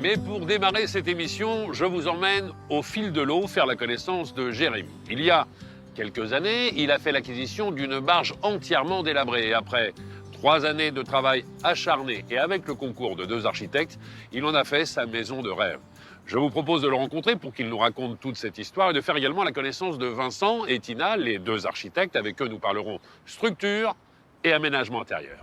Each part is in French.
Mais pour démarrer cette émission, je vous emmène au fil de l'eau faire la connaissance de Jérémy. Il y a quelques années, il a fait l'acquisition d'une barge entièrement délabrée. Et après 3 années de travail acharné et avec le concours de 2 architectes, il en a fait sa maison de rêve. Je vous propose de le rencontrer pour qu'il nous raconte toute cette histoire et de faire également la connaissance de Vincent et Tina, les 2 architectes. Avec eux, nous parlerons structure et aménagement intérieur.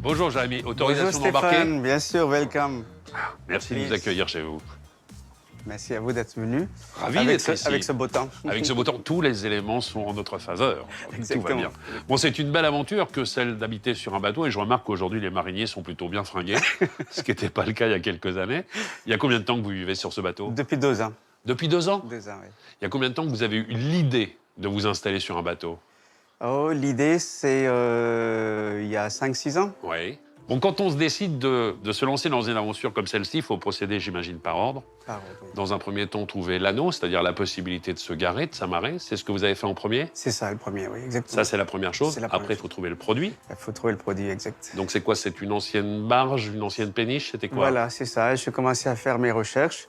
Bonjour Jérémy, autorisation d'embarquer? Stéphane, bien sûr, welcome. Merci de nous accueillir chez vous. Merci à vous d'être venu. Ravi d'être ici. Avec ce beau temps. Avec ce beau temps, tous les éléments sont en notre faveur. Exactement. Tout va bien. Bon, c'est une belle aventure que celle d'habiter sur un bateau et je remarque qu'aujourd'hui les mariniers sont plutôt bien fringués, ce qui n'était pas le cas il y a quelques années. Il y a combien de temps que vous vivez sur ce bateau? Depuis 2 ans. Depuis 2 ans? 2 ans, oui. Il y a combien de temps que vous avez eu l'idée de vous installer sur un bateau? Oh, l'idée, c'est il y a 5-6 ans. Oui. Bon, quand on se décide de se lancer dans une aventure comme celle-ci, il faut procéder, j'imagine, par ordre. Par ordre, oui. Dans un premier temps, trouver l'anneau, c'est-à-dire la possibilité de se garer, de s'amarrer. C'est ce que vous avez fait en premier? C'est ça, le premier, oui, exactement. Ça, c'est la première chose. C'est la première Après, il faut trouver le produit. Il faut trouver le produit exact. Donc, c'est quoi? C'est une ancienne barge, une ancienne péniche? C'était quoi? Voilà, c'est ça. J'ai commencé à faire mes recherches.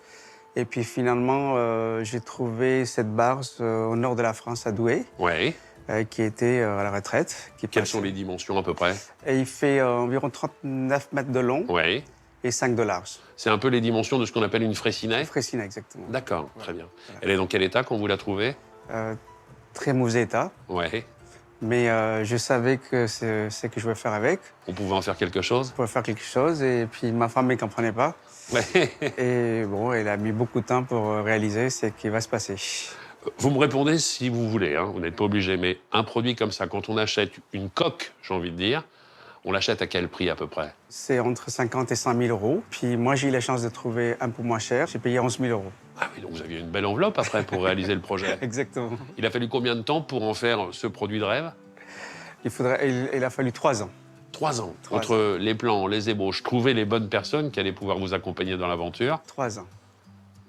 Et puis, finalement, j'ai trouvé cette barge au nord de la France, à Douai, Oui. qui était à la retraite. Quelles sont les dimensions, à peu près? Et il fait environ 39 mètres de long Oui. et 5 de large. C'est un peu les dimensions de ce qu'on appelle une fraissinet? Fraissinet, exactement. D'accord, Voilà. très bien. Voilà. Elle est dans quel état quand vous la trouvez? Très mauvais état. Oui. Mais je savais que c'est ce que je voulais faire avec. On pouvait en faire quelque chose? Je pouvais faire quelque chose. Et puis ma femme ne comprenait pas. Ouais. Et bon, elle a mis beaucoup de temps pour réaliser ce qui va se passer. Vous me répondez si vous voulez, hein, vous n'êtes pas obligé, mais un produit comme ça, quand on achète une coque, j'ai envie de dire, on l'achète à quel prix à peu près? C'est entre 50 et 100 000 euros. Puis moi, j'ai eu la chance de trouver un peu moins cher. J'ai payé 11 000 euros. Ah oui, donc vous aviez une belle enveloppe après pour réaliser le projet. Exactement. Il a fallu combien de temps pour en faire ce produit de rêve? Il a fallu 3 ans. 3 ans. 3 Entre les plans, les ébauches, trouver les bonnes personnes qui allaient pouvoir vous accompagner dans l'aventure. 3 ans,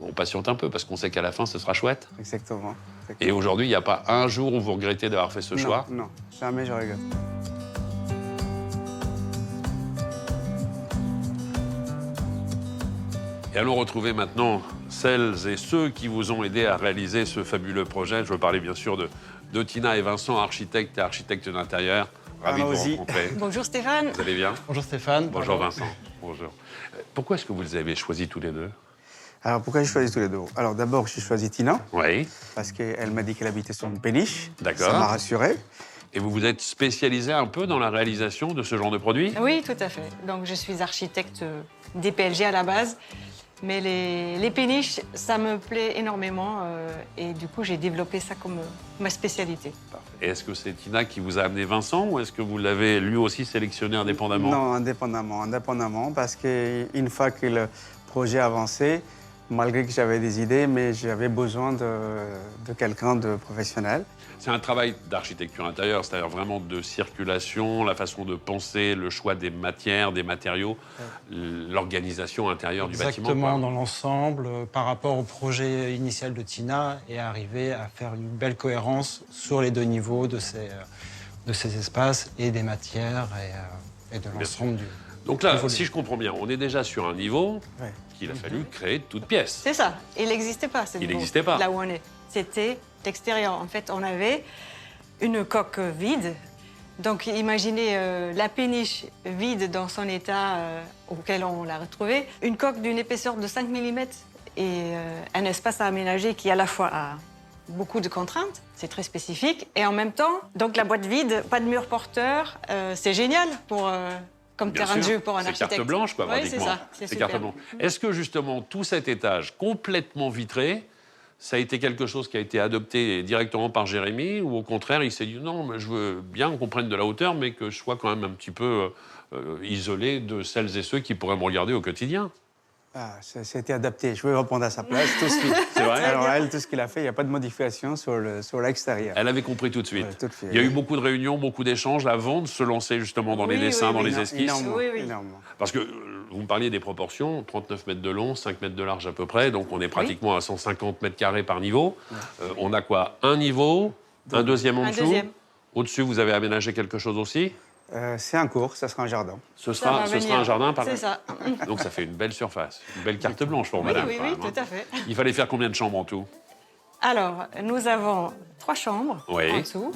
On patiente un peu parce qu'on sait qu'à la fin, ce sera chouette. exactement. Et aujourd'hui, il n'y a pas un jour où vous regrettez d'avoir fait ce choix? Non, jamais je regrette. Et allons retrouver maintenant celles et ceux qui vous ont aidé à réaliser ce fabuleux projet. Je veux parler bien sûr de Tina et Vincent, architectes et architectes d'intérieur. Ravi de vous Allons-y. rencontrer. Bonjour Stéphane. Vous allez bien? Bonjour Stéphane. Bonjour Vincent. Bonjour. Pourquoi est-ce que vous les avez choisis tous les deux? Alors, pourquoi j'ai choisi tous les deux? Alors, d'abord, j'ai choisi Tina, Oui, parce qu'elle m'a dit qu'elle habitait sur une péniche. D'accord. Ça m'a rassuré. et vous vous êtes spécialisé un peu dans la réalisation de ce genre de produit? Oui, tout à fait. Donc je suis architecte DPLG à la base, mais les péniches, ça me plaît énormément et du coup j'ai développé ça comme ma spécialité. Et est-ce que c'est Tina qui vous a amené Vincent ou est-ce que vous l'avez lui aussi sélectionné indépendamment? Non, indépendamment, parce qu'une fois que le projet avançait, malgré que j'avais des idées, mais j'avais besoin de quelqu'un de professionnel. C'est un travail d'architecture intérieure, c'est-à-dire vraiment de circulation, la façon de penser, le choix des matières, des matériaux, l'organisation intérieure du bâtiment. Exactement, quoi. dans l'ensemble, par rapport au projet initial de Tina, et arriver à faire une belle cohérence sur les 2 niveaux de ces espaces et des matières et de l'ensemble du... Donc là, Évolue. si je comprends bien, on est déjà sur un niveau Ouais. qu'il a fallu créer de toutes pièces. C'est ça. Il n'existait pas. Il n'existait pas. Là où on est. C'était l'extérieur. En fait, on avait une coque vide. Donc imaginez la péniche vide dans son état auquel on l'a retrouvée. Une coque d'une épaisseur de 5 mm et un espace à aménager qui à la fois a beaucoup de contraintes, c'est très spécifique. Et en même temps, donc la boîte vide, pas de mur porteur, c'est génial pour... comme Bien terrain de sûr, jeu pour un c'est architecte. carte blanche, quoi, Oui, c'est pratiquement. ça. C'est C'est super. carte blanche. Est-ce que justement tout cet étage complètement vitré, ça a été quelque chose qui a été adopté directement par Jérémy ou au contraire il s'est dit non, mais je veux bien qu'on prenne de la hauteur, mais que je sois quand même un petit peu isolé de celles et ceux qui pourraient me regarder au quotidien? Ah, c'était adapté. Je vais répondre à sa place tout de suite. C'est vrai? Alors elle, tout ce qu'il a fait, il n'y a pas de modification sur l'extérieur. Elle avait compris tout de suite. Ouais, tout de suite. Il y a eu beaucoup de réunions, beaucoup d'échanges avant de se lancer justement dans les Oui, dessins, oui, dans oui. les esquisses. Énormément, Oui, oui. énormément. Parce que vous me parliez des proportions, 39 mètres de long, 5 mètres de large à peu près, donc on est pratiquement à 150 mètres carrés par niveau. On a quoi? Un niveau, un deuxième en Un dessous. deuxième. Au-dessus, vous avez aménagé quelque chose aussi? C'est un cours, ça sera un jardin. Ce Ça va sera venir. un jardin par C'est ça. Donc ça fait une belle surface, une belle carte blanche pour Oui, madame. oui, quand oui, même, hein. tout à fait. Il fallait faire combien de chambres en tout? Alors, nous avons 3 chambres Oui. en dessous.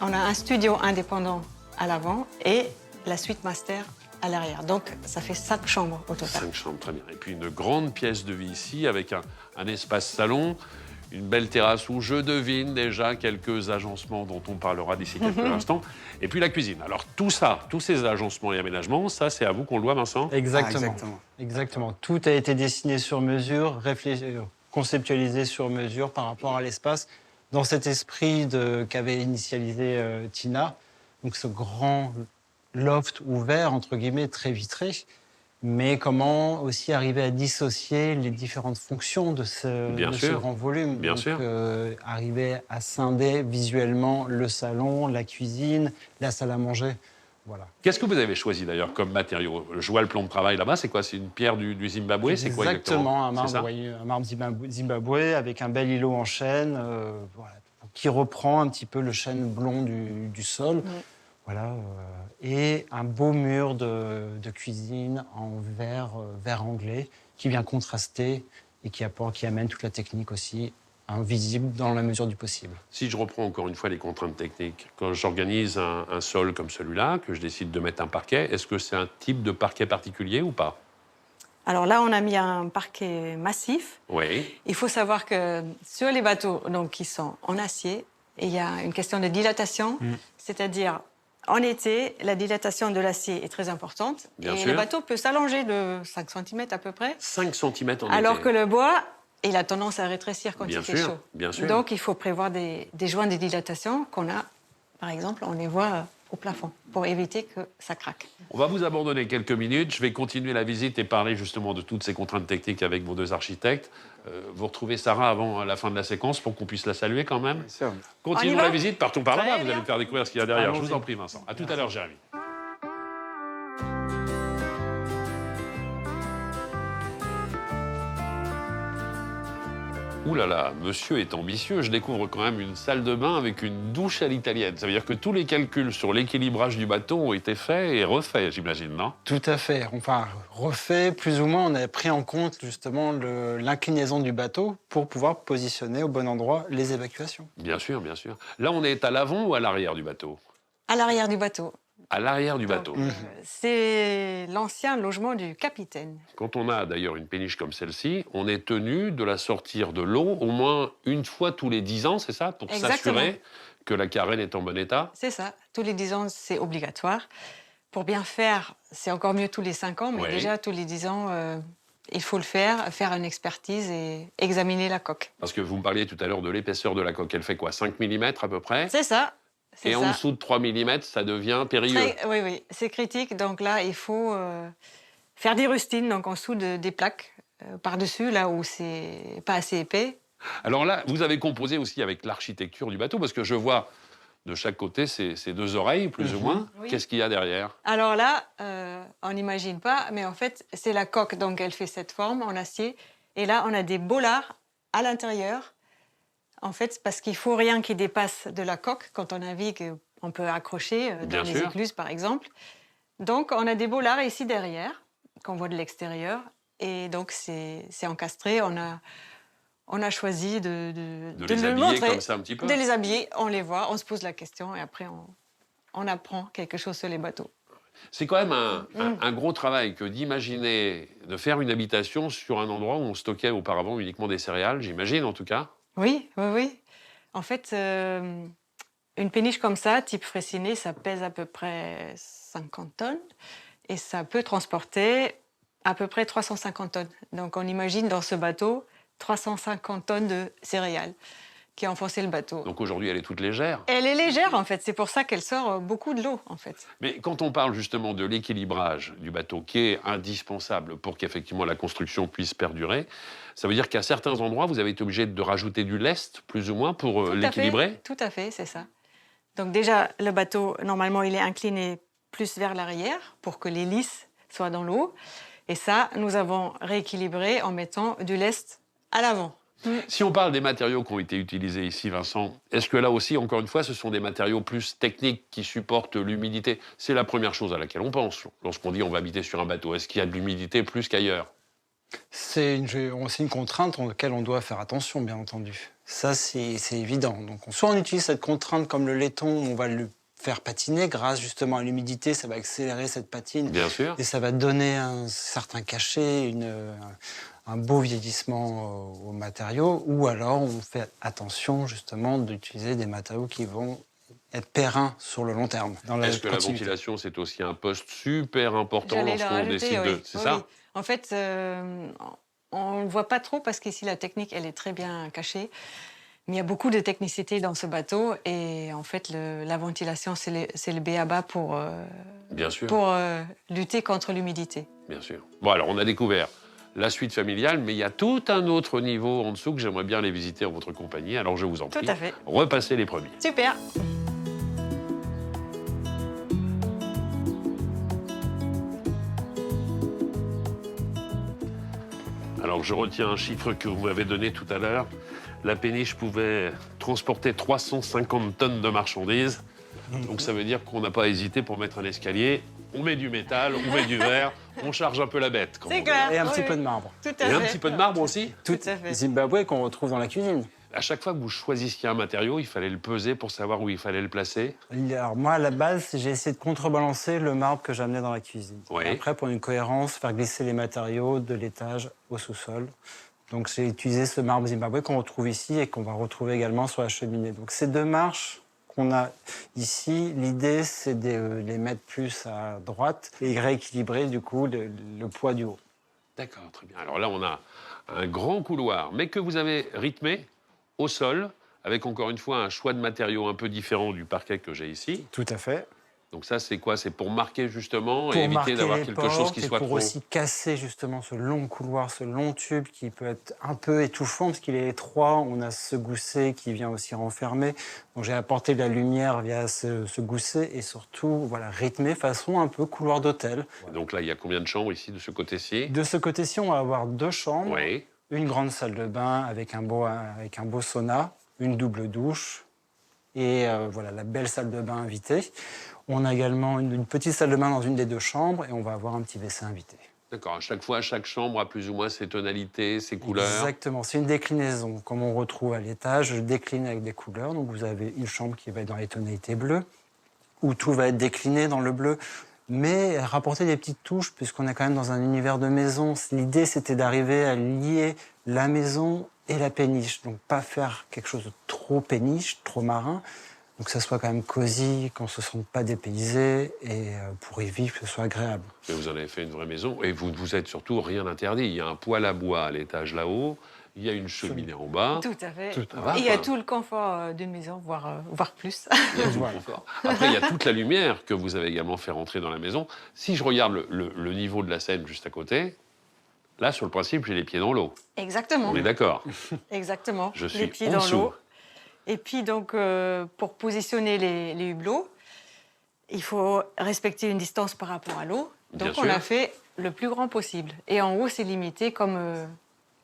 On a un studio indépendant à l'avant et la suite master à l'arrière. Donc, ça fait 5 chambres au total. 5 chambres, très bien. Et puis une grande pièce de vie ici avec un espace salon, une belle terrasse où je devine déjà quelques agencements dont on parlera d'ici quelques instants. Et puis la cuisine. Alors tout ça, tous ces agencements et aménagements, ça c'est à vous qu'on le doit, Vincent? Exactement. Ah, exactement. Exactement. Tout a été dessiné sur mesure, conceptualisé sur mesure par rapport à l'espace, dans cet esprit qu'avait initialisé Tina. Donc ce grand loft ouvert, entre guillemets, très vitré. Mais comment aussi arriver à dissocier les différentes fonctions de ce grand volume. Bien sûr. Arriver à scinder visuellement le salon, la cuisine, la salle à manger. Voilà. Qu'est-ce que vous avez choisi d'ailleurs comme matériau? Je vois le plan de travail là-bas, c'est quoi? C'est une pierre du Zimbabwe? C'est quoi exactement? Exactement, un marbre Zimbabwe avec un bel îlot en chêne, voilà, qui reprend un petit peu le chêne blond du sol. Voilà, et un beau mur de cuisine en verre anglais qui vient contraster et qui amène toute la technique aussi invisible dans la mesure du possible. Si je reprends encore une fois les contraintes techniques, quand j'organise un sol comme celui-là, que je décide de mettre un parquet, est-ce que c'est un type de parquet particulier ou pas? Alors là, on a mis un parquet massif. Oui. Il faut savoir que sur les bateaux donc, qui sont en acier, il y a une question de dilatation, c'est-à-dire en été, la dilatation de l'acier est très importante. Bien et sûr. le bateau peut s'allonger de 5 cm à peu près. 5 cm en Alors été. que le bois, il a tendance à rétrécir quand Bien il fait sûr, chaud. bien sûr. Donc il faut prévoir des joints de dilatation qu'on a, par exemple, on les voit au plafond pour éviter que ça craque. On va vous abandonner quelques minutes. Je vais continuer la visite et parler justement de toutes ces contraintes techniques avec vos deux architectes. Vous retrouvez Sarah avant la fin de la séquence pour qu'on puisse la saluer quand même. Bien sûr. Continuons On y va la visite, partons par Très là-bas. Vous bien. allez me faire découvrir ce qu'il y a derrière. Je Allons-y. vous en prie, Vincent. À tout à l'heure, Jérémy. Ouh là là, monsieur est ambitieux. Je découvre quand même une salle de bain avec une douche à l'italienne. Ça veut dire que tous les calculs sur l'équilibrage du bateau ont été faits et refaits, j'imagine, non? Tout à fait. Enfin, refait, plus ou moins, on a pris en compte justement l'inclinaison du bateau pour pouvoir positionner au bon endroit les évacuations. Bien sûr, bien sûr. Là, on est à l'avant ou à l'arrière du bateau? À l'arrière du bateau. À l'arrière du bateau. C'est l'ancien logement du capitaine. Quand on a d'ailleurs une péniche comme celle-ci, on est tenu de la sortir de l'eau au moins une fois tous les 10 ans, c'est ça? Pour Exactement. s'assurer que la carène est en bon état? C'est ça. Tous les 10 ans, c'est obligatoire. Pour bien faire, c'est encore mieux tous les 5 ans, mais Oui. déjà tous les 10 ans, il faut le faire une expertise et examiner la coque. Parce que vous me parliez tout à l'heure de l'épaisseur de la coque. Elle fait quoi? 5 mm à peu près? C'est ça. C'est Et en ça. dessous de 3 mm, ça devient périlleux. Oui, oui, c'est critique. Donc là, il faut faire des rustines, donc en dessous des plaques, par-dessus, là où c'est pas assez épais. Alors là, vous avez composé aussi avec l'architecture du bateau, parce que je vois de chaque côté ces deux oreilles, plus ou moins. Oui. Qu'est-ce qu'il y a derrière? Alors là, on n'imagine pas, mais en fait, c'est la coque, donc elle fait cette forme en acier. Et là, on a des bollards à l'intérieur. En fait, parce qu'il faut rien qui dépasse de la coque. Quand on navigue, on peut accrocher Bien dans les sûr. écluses, par exemple. Donc, on a des bollards ici derrière, qu'on voit de l'extérieur. Et donc, c'est encastré. On a choisi de les le habiller montrer, comme ça un petit peu? de les habiller. On les voit, on se pose la question et après, on apprend quelque chose sur les bateaux. C'est quand même un gros travail que d'imaginer, de faire une habitation sur un endroit où on stockait auparavant uniquement des céréales, j'imagine en tout cas. Oui, oui, oui. En fait, une péniche comme ça, type Fraissinet, ça pèse à peu près 50 tonnes et ça peut transporter à peu près 350 tonnes. Donc on imagine dans ce bateau 350 tonnes de céréales. qui a enfoncé le bateau. Donc aujourd'hui, elle est toute légère. Elle est légère, en fait. C'est pour ça qu'elle sort beaucoup de l'eau, en fait. Mais quand on parle justement de l'équilibrage du bateau, qui est indispensable pour qu'effectivement la construction puisse perdurer, ça veut dire qu'à certains endroits, vous avez été obligé de rajouter du lest, plus ou moins, pour l'équilibrer? Tout à fait, c'est ça. Donc déjà, le bateau, normalement, il est incliné plus vers l'arrière pour que l'hélice soit dans l'eau. Et ça, nous avons rééquilibré en mettant du lest à l'avant. Si on parle des matériaux qui ont été utilisés ici, Vincent, est-ce que là aussi, encore une fois, ce sont des matériaux plus techniques qui supportent l'humidité? C'est la première chose à laquelle on pense lorsqu'on dit on va habiter sur un bateau. Est-ce qu'il y a de l'humidité plus qu'ailleurs? C'est une contrainte auquel on doit faire attention, bien entendu. Ça, c'est évident. Donc, soit on utilise cette contrainte comme le laiton, on va le faire patiner grâce justement à l'humidité, ça va accélérer cette patine. Bien sûr. Et ça va donner un certain cachet, un beau vieillissement aux matériaux. Ou alors, on fait attention justement d'utiliser des matériaux qui vont être pérennes sur le long terme. Est-ce que la ventilation, c'est aussi un poste super important J'allais le lorsqu'on rajouter, décide oui. de... C'est ça? Oui. En fait, on ne le voit pas trop parce qu'ici, la technique, elle est très bien cachée. Mais il y a beaucoup de technicité dans ce bateau. Et en fait, la ventilation, c'est le b.a.-ba pour, Bien sûr. pour lutter contre l'humidité. Bien sûr. Bon, alors, on a découvert la suite familiale, mais il y a tout un autre niveau en dessous que j'aimerais bien aller visiter en votre compagnie. Alors, je vous en prie. Tout à fait. Repassez les premiers. Super. Alors, je retiens un chiffre que vous m'avez donné tout à l'heure. La péniche pouvait transporter 350 tonnes de marchandises. Donc, ça veut dire qu'on n'a pas hésité pour mettre un escalier. On met du métal, on met du verre, on charge un peu la bête. comme on C'est dit. clair. Et un Oui, petit oui. peu de marbre. Tout à Et fait. un petit peu de marbre aussi. Tout à fait. Zimbabwe qu'on retrouve dans la cuisine. À chaque fois que vous choisissiez un matériau, il fallait le peser pour savoir où il fallait le placer. Alors moi, à la base, j'ai essayé de contrebalancer le marbre que j'amenais dans la cuisine. Oui. Et après, pour une cohérence, faire glisser les matériaux de l'étage au sous-sol. Donc j'ai utilisé ce marbre Zimbabwe qu'on retrouve ici et qu'on va retrouver également sur la cheminée. Donc ces deux marches qu'on a ici, l'idée c'est de les mettre plus à droite et rééquilibrer du coup le poids du haut. D'accord, très bien. Alors là, on a un grand couloir, mais que vous avez rythmé au sol, avec encore une fois un choix de matériaux un peu différent du parquet que j'ai ici. Tout à fait. Donc ça, c'est quoi? C'est pour marquer justement Pour et éviter marquer d'avoir les quelque chose qui portes et soit pour trop... aussi casser justement ce long couloir, ce long tube qui peut être un peu étouffant parce qu'il est étroit. On a ce gousset qui vient aussi renfermer. Donc j'ai apporté de la lumière via ce gousset et surtout voilà rythmé façon un peu couloir d'hôtel. Donc là, il y a combien de chambres ici, de ce côté-ci? De ce côté-ci, on va avoir deux chambres, Oui. une grande salle de bain avec un beau sauna, une double douche et voilà la belle salle de bain invitée. On a également une petite salle de bain dans une des deux chambres et on va avoir un petit WC invité. D'accord. À chaque fois, chaque chambre a plus ou moins ses tonalités, ses couleurs. Exactement. C'est une déclinaison. Comme on retrouve à l'étage, je décline avec des couleurs. Donc vous avez une chambre qui va être dans les tonalités bleues, où tout va être décliné dans le bleu, mais rapporter des petites touches, puisqu'on est quand même dans un univers de maison. L'idée, c'était d'arriver à lier la maison et la péniche. Donc pas faire quelque chose de trop péniche, trop marin. Donc que ça soit quand même cosy, qu'on ne se sente pas dépaysé et pour y vivre, que ce soit agréable. Mais vous en avez fait une vraie maison et vous ne vous êtes surtout rien interdit. Il y a un poêle à bois à l'étage là-haut, il y a une cheminée en bas. Tout à fait. Tout à fait. Et il y a tout le confort d'une maison, voire plus. Il y a du Voilà. confort. Après, il y a toute la lumière que vous avez également fait rentrer dans la maison. Si je regarde le niveau de la Seine juste à côté, là, sur le principe, j'ai les pieds dans l'eau. Exactement. On est d'accord? Exactement. Je suis les pieds en dans dessous. l'eau. Et puis donc, pour positionner les hublots, il faut respecter une distance par rapport à l'eau. Bien Donc sûr. on a fait le plus grand possible. Et en haut, c'est limité, comme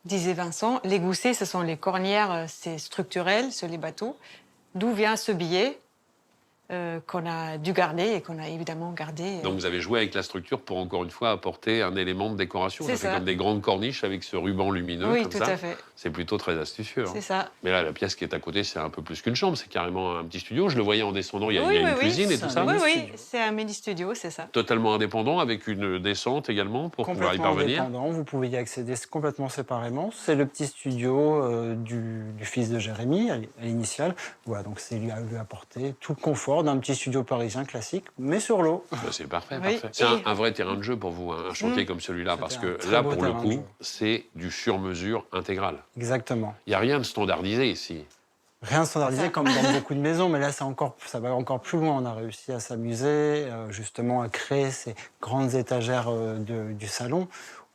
disait Vincent. Les goussets, ce sont les cornières, c'est structurel sur les bateaux. D'où vient ce billet qu'on a dû garder et qu'on a évidemment gardé. Donc vous avez joué avec la structure pour encore une fois apporter un élément de décoration. C'est Ça fait ça. comme des grandes corniches avec ce ruban lumineux oui, comme tout ça. à fait. C'est plutôt très astucieux. hein. C'est ça. Mais là, la pièce qui est à côté, c'est un peu plus qu'une chambre. C'est carrément un petit studio. Je le voyais en descendant. Il y a, Oui, il y a oui, une oui, cuisine et c'est tout un ça. Oui, oui, studio. c'est un mini-studio, c'est ça. Totalement indépendant avec une descente également pour pouvoir y Complètement parvenir. indépendant, vous pouvez y accéder complètement séparément. C'est le petit studio du fils de Jérémy à l'initiale. Voilà, donc c'est lui apporter tout le confort d'un petit studio parisien classique, mais sur l'eau. Bah, c'est parfait, Oui. parfait. C'est Et- un vrai terrain de jeu pour vous, hein, un chantier comme celui-là, parce C'était un que très là, beau pour le terrain de coup, jeu. c'est du sur-mesure intégral. Exactement. Il n'y a rien de standardisé ici. Rien standardisé Ça. comme dans beaucoup de maisons, mais là, ça va encore plus loin. On a réussi à s'amuser, justement, à créer ces grandes étagères du salon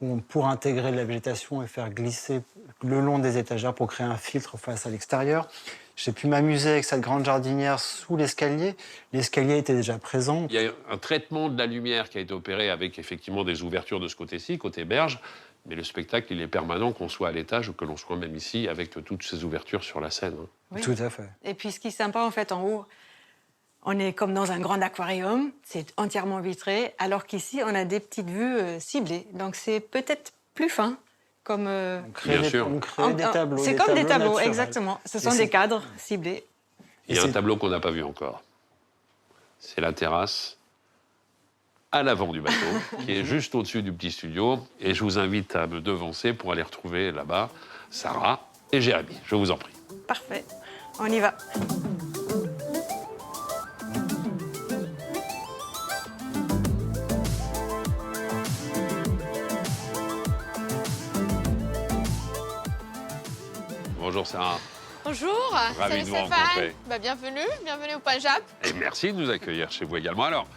où pour intégrer de la végétation et faire glisser le long des étagères pour créer un filtre face à l'extérieur. J'ai pu m'amuser avec cette grande jardinière sous l'escalier. L'escalier était déjà présent. Il y a un traitement de la lumière qui a été opéré avec effectivement des ouvertures de ce côté-ci, côté berge. Mais le spectacle, il est permanent, qu'on soit à l'étage ou que l'on soit même ici, avec toutes ces ouvertures sur la scène. Oui. Tout à fait. Et puis ce qui est sympa en fait en haut, on est comme dans un grand aquarium, c'est entièrement vitré, alors qu'ici on a des petites vues ciblées. Donc c'est peut-être plus fin. Comme, On crée Bien sûr. on crée des tableaux. C'est comme des tableaux, naturels. exactement. Ce Et sont c'est- des cadres ciblés. Il y a un c'est- tableau qu'on n'a pas vu encore. C'est la terrasse à l'avant du bateau, qui est juste au-dessus du petit studio. Et je vous invite à me devancer pour aller retrouver là-bas Sarah et Jérémy. Je vous en prie. Parfait. On y va. Bonjour Sarah. Bonjour, Ravi salut de vous Stéphane. rencontrer. Bienvenue au Punjab. Et merci de nous accueillir chez vous également. Alors,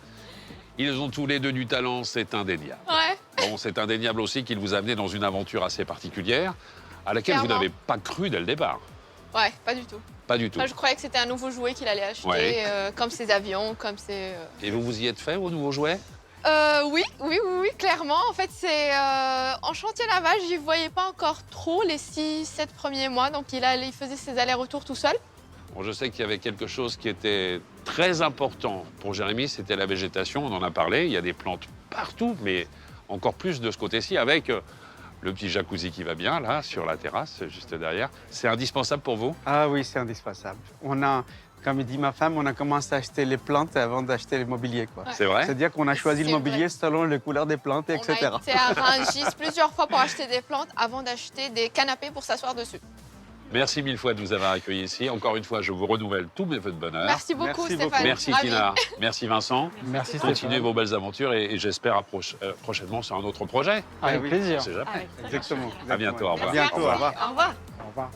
ils ont tous les deux du talent, c'est indéniable. Ouais, Bon, c'est indéniable aussi qu'il vous a amené dans une aventure assez particulière, à laquelle vous Clairement. n'avez pas cru dès le départ. ouais, pas du tout. Pas du tout. Moi, je croyais que c'était un nouveau jouet qu'il allait acheter, Ouais. comme ses avions, comme ses... Et vous vous y êtes fait au nouveau jouet? Oui, clairement. En fait, c'est en chantier lavage, j'y voyais pas encore trop les 6-7 premiers mois, donc il faisait ses allers-retours tout seul. Bon, je sais qu'il y avait quelque chose qui était très important pour Jérémy, c'était la végétation, on en a parlé, il y a des plantes partout, mais encore plus de ce côté-ci, avec le petit jacuzzi qui va bien, là, sur la terrasse, juste derrière. C'est indispensable pour vous? Ah oui, c'est indispensable. Comme dit ma femme, on a commencé à acheter les plantes avant d'acheter le mobilier, quoi. Ouais. C'est vrai? C'est-à-dire qu'on a choisi le C'est mobilier vrai. selon les couleurs des plantes, etc. On a été à Rungis plusieurs fois pour acheter des plantes avant d'acheter des canapés pour s'asseoir dessus. Merci mille fois de nous avoir accueillis ici. Encore une fois, je vous renouvelle tous mes vœux de bonheur. Merci beaucoup, Merci Stéphane. beaucoup. Merci Ravi. Tina, merci Vincent. Merci Continuez Stéphane. vos belles aventures et j'espère prochainement sur un autre projet. Avec oui. plaisir. On sait jamais. Avec Exactement. À bientôt, au revoir. À bientôt, au revoir. Au revoir. Au revoir.